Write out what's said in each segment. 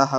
9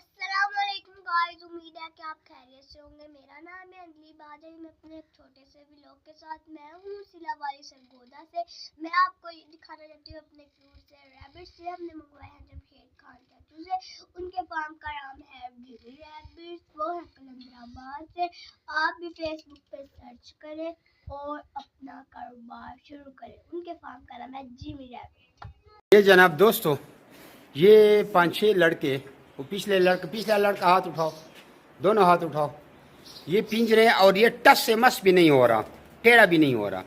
अस्सलामुअलैकुम गाइस, उम्मीद है कि आप खैरियत से होंगे। मेरा नाम है अंजलि बादल। मैं अपने एक छोटे से व्लॉग के साथ मैं हूँ सिलावारी सरगोदा से। मैं आपको ये दिखाना चाहती हूँ अपने क्यूट से रैबिट से हमने मंगवाए हैं जमशेद खान चाचू से। उनके फार्म का नाम है जिमी रैबिट, वो है कलंदराबाद से। आप भी फेसबुक पे सर्च करें और अपना कारोबार शुरू करें। उनके फार्म का नाम है जिमी रैबिट। ये जनाब दोस्तों, ये 5-6 लड़के, वो पिछला लड़का हाथ उठाओ, दोनों हाथ उठाओ। ये पिंजरे, और ये टस से मस भी नहीं हो रहा, टेढ़ा भी नहीं हो रहा।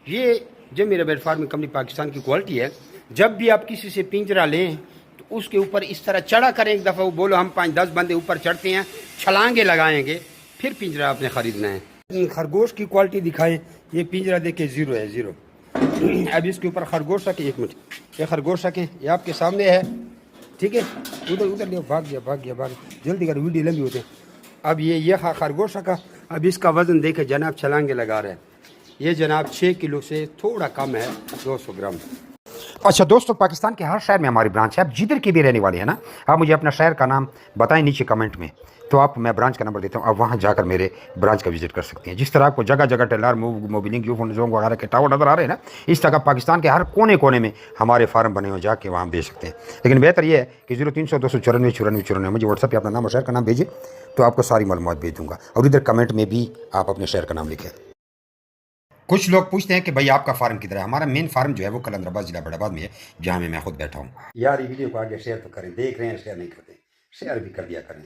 ये Jimmy rabbit farming company Pakistan की क्वालिटी है। जब भी आप किसी से पिंजरा लें तो उसके ऊपर इस तरह चढ़ा करें। एक दफ़ा वो बोलो हम 5-10 बंदे ऊपर चढ़ते हैं, छलांगे लगाएंगे, फिर पिंजरा आपने ख़रीदना है। खरगोश की क्वालिटी दिखाएं। ये पिंजरा देखिए 0 है, 0। अब इसके ऊपर खरगोश रखें, 1 मिनट, ये खरगोश रखें, ये आपके सामने है, ठीक है। उधर ले, भाग गया, जल्दी कर, वीडियो लंबी होते। अब ये खरगोश रखा। अब इसका वज़न देखे जनाब, छलांगे लगा रहे हैं। ये जनाब 6 किलो से थोड़ा कम है, 200 ग्राम। अच्छा दोस्तों, पाकिस्तान के हर शहर में हमारी ब्रांच है। आप जिधर के भी रहने वाले हैं ना, आप मुझे अपना शहर का नाम बताएं नीचे कमेंट में, तो आप मैं ब्रांच का नंबर देता हूँ, आप वहाँ जाकर मेरे ब्रांच का विजिट कर सकते हैं। जिस तरह आपको जगह जगह टेलर मोबिलिंग यूफोन जोंग वगैरह के टावर नज़र आ रहे हैं ना, इस तरह पाकिस्तान के हर कोने कोने में हमारे फार्म बने हुए, जाके वहाँ बेच सकते हैं। लेकिन बेहतर ये है कि 0300 294 94 मुझे व्हाट्सएप पर अपना नाम और शहर का नाम भेजिए, तो आपको सारी मालूमात भेज दूँगा। और इधर कमेंट में भी आप अपने शहर का नाम लिखें। कुछ लोग पूछते हैं कि भाई आपका फार्म किधर है। हमारा मेन फार्म जो है वो कलंदराबाद जिला बड़ाबाद में है, जहाँ मैं खुद बैठा हूँ। यार ये वीडियो को आगे शेयर तो करें, देख रहे हैं शेयर नहीं करते, शेयर भी कर दिया करें।